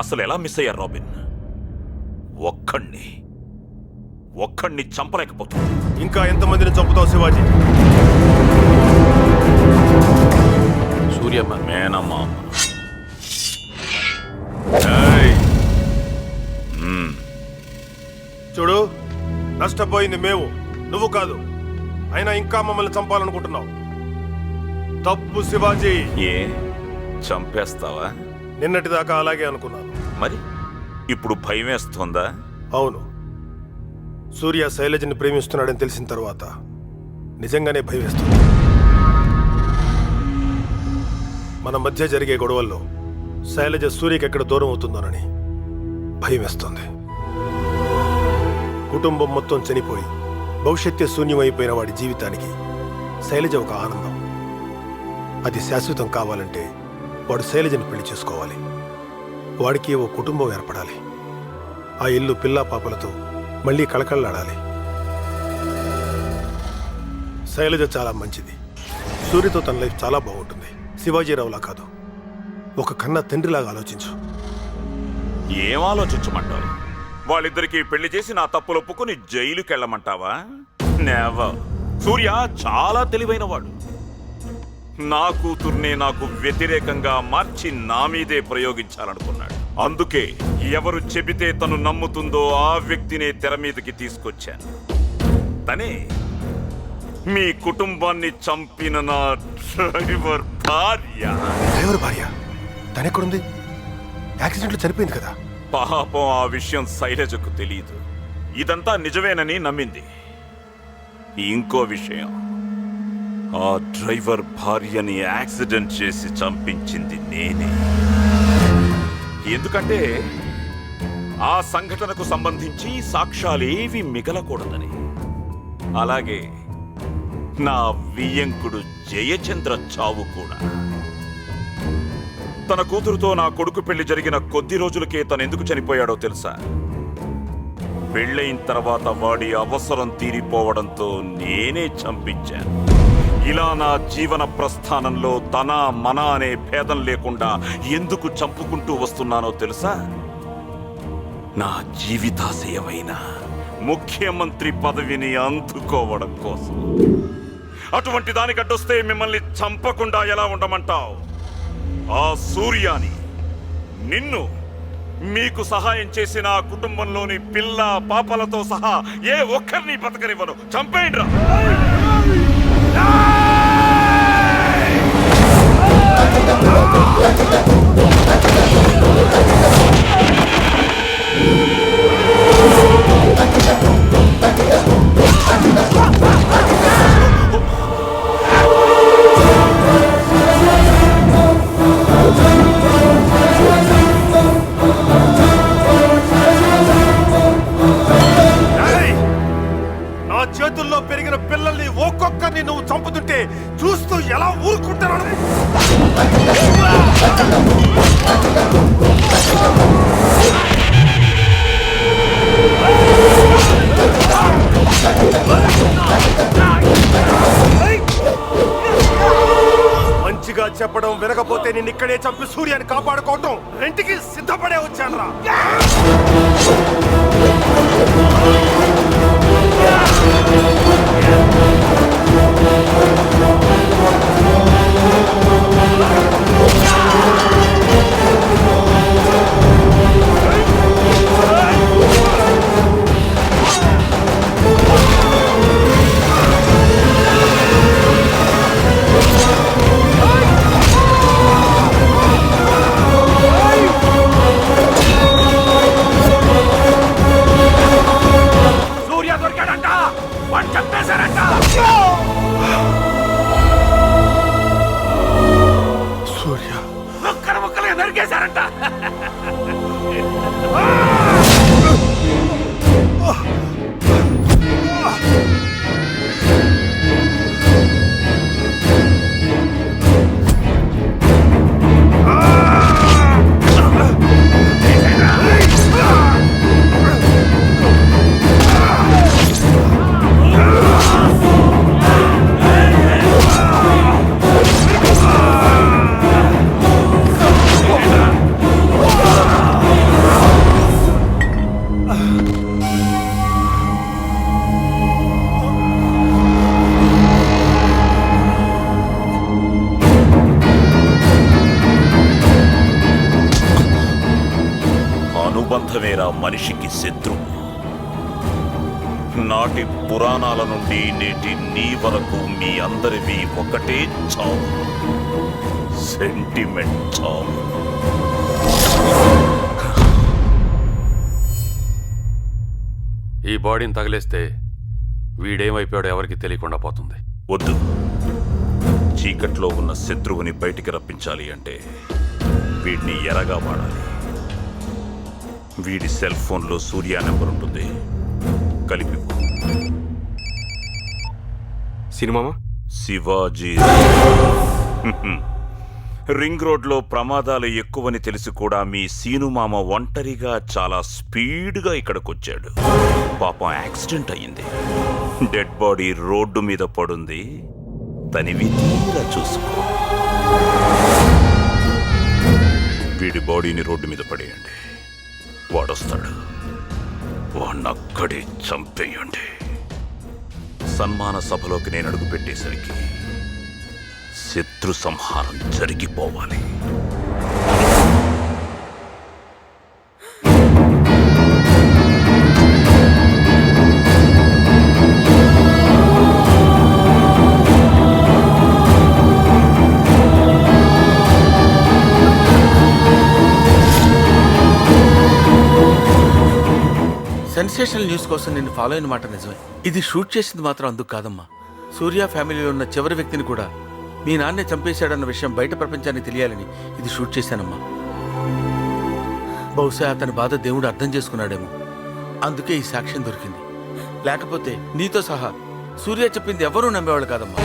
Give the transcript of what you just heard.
అసలు ఎలా మిస్ అయ్యారు రాబిన్? ఒక్కడిని చంపలేకపోతుంది. ఇంకా ఎంతమందిని చంపుతావు శివాజీ? సూర్యమ్మ మేనమ్మ. చూడు, నష్టపోయింది మేము, నువ్వు కాదు. అయినా ఇంకా మమ్మల్ని చంపాలనుకుంటున్నావు. తప్పు శివాజీ. ఏ చంపేస్తావా? నిన్నటిదాకా అలాగే అనుకున్నాను. మరి ఇప్పుడు భయం వేస్తుందా? అవును. సూర్య శైలజని ప్రేమిస్తున్నాడని తెలిసిన తర్వాత నిజంగానే భయం వేస్తుంది. మన మధ్య జరిగే గొడవల్లో శైలజ సూర్యకి ఎక్కడ దూరం అవుతుందోనని భయం వేస్తుంది. కుటుంబం మొత్తం చనిపోయి భవిష్యత్తు శూన్యమైపోయిన వాడి జీవితానికి శైలజ ఒక ఆనందం. అది శాశ్వతం కావాలంటే వాడు శైలజని పెళ్లి చేసుకోవాలి. వాడికి ఓ కుటుంబం ఏర్పడాలి. ఆ ఇల్లు పిల్లా పాపలతో మళ్ళీ కళకళలాడాలి. శైలజ చాలా మంచిది. సూర్యతో తన లైఫ్ చాలా బాగుంటుంది. శివాజీరావులా కాదు, ఒక కన్న తండ్రిలాగా ఆలోచించు. ఏం ఆలోచించమంటావు? వాళ్ళిద్దరికీ పెళ్లి చేసి నా తప్పులు ఒప్పుకుని జైలుకి వెళ్ళమంటావా? నెవర్. సూర్య చాలా తెలివైనవాడు. నా కూతుర్నే నాకు వ్యతిరేకంగా మార్చి నా మీదే ప్రయోగించాలనుకున్నాడు. అందుకే ఎవరు చెబితే తను నమ్ముతుందో ఆ వ్యక్తినే తెర మీదకి తీసుకొచ్చాను. తనే మీ కుటుంబాన్ని చంపిన నా డ్రైవర్ భార్య. డ్రైవర్ భార్య? తనెక్కడుంది? యాక్సిడెంట్లో చనిపోయింది కదా. పాపం ఆ విషయం శైలజకు తెలియదు. ఇదంతా నిజమేనని నమ్మింది. ఇంకో విషయం, ఆ డ్రైవర్ భార్యని యాక్సిడెంట్ చేసి చంపించింది నేనే. ఎందుకంటే ఆ సంఘటనకు సంబంధించి సాక్ష్యాలేవి మిగలకూడదని. అలాగే నా వియ్యంకుడు జయచంద్ర చావు కూడా. తన కూతురుతో నా కొడుకు పెళ్లి జరిగిన కొద్ది రోజులకే తను ఎందుకు చనిపోయాడో తెలుసా? పెళ్ళైన తర్వాత వాడి అవసరం తీరిపోవడంతో నేనే చంపించాను. ఇలా నా జీవన ప్రస్థానంలో తన మన అనే భేదం లేకుండా ఎందుకు చంపుకుంటూ వస్తున్నానో తెలుసా? నా జీవితాశయమైన ముఖ్యమంత్రి పదవిని అందుకోవడం కోసం. అటువంటి దానికి అడ్డొస్తే మిమ్మల్ని చంపకుండా ఎలా ఉండమంటావు? ఆ సూర్యాని, నిన్ను, మీకు సహాయం చేసిన ఆ కుటుంబంలోని పిల్ల పాపలతో సహా ఏ ఒక్కరిని బతకనివ్వను. చంపేయండిరా. నా చేతుల్లో పెరిగిన పిల్లల్ని ఒక్కొక్కరిని నువ్వు చంపుతుంటే చూస్తూ ఎలా ఊరుకుంటాను? మంచిగా చెప్పడం వినకపోతే నేను ఇక్కడే చంపి సూర్యాన్ని కాపాడుకోవటం రెంటికి సిద్ధపడే వచ్చానురా. సూర్య ముక్కలు నరికేశారంట. అనుబంధమేరా మనిషికి శత్రువు. నాటి పురాణాల నుండి నేటి నీ వరకు మీ అందరివి ఒకటే చావు, సెంటిమెంట్ చావు. ఈ బాడీని తగిలేస్తే వీడేమైపోయాడో ఎవరికి తెలియకుండా పోతుంది. వద్దు, చీకట్లో ఉన్న శత్రువుని బయటికి రప్పించాలి అంటే వీడిని ఎరగా వాడాలి. వీడి సెల్ ఫోన్లో సూర్య నెంబర్ ఉంటుంది, కలిపి సినిమామా శివాజీ. రింగ్ రోడ్లో ప్రమాదాలు ఎక్కువని తెలిసి కూడా మీ సీనుమామ ఒంటరిగా చాలా స్పీడ్గా ఇక్కడికొచ్చాడు. పాపం యాక్సిడెంట్ అయ్యింది, డెడ్ బాడీ రోడ్డు మీద పడుంది. తనివి తీరా చూసుకో. వీడి బాడీని రోడ్డు మీద పడేయండి, వాడొస్తాడు. వాణ్ణక్కడే చంపేయండి. సన్మాన సభలోకి నేను అడుగు పెట్టేసరికి శత్రు సంహారం జరిగిపోవాలి. సెన్సేషనల్ న్యూస్ కోసం నేను ఫాలో అయిన మాట నిజమే. ఇది షూట్ చేసింది మాత్రం అందుకు కాదమ్మా. సూర్య ఫ్యామిలీలో ఉన్న చివరి వ్యక్తిని కూడా మీ నాన్నే చంపేశాడన్న విషయం బయట ప్రపంచానికి తెలియాలని ఇది షూట్ చేశానమ్మా. బహుశా అతని బాధ దేవుడు అర్థం చేసుకున్నాడేమో, అందుకే ఈ సాక్ష్యం దొరికింది. లేకపోతే నీతో సహా సూర్య చెప్పింది ఎవరూ నమ్మేవాళ్ళు కాదమ్మా.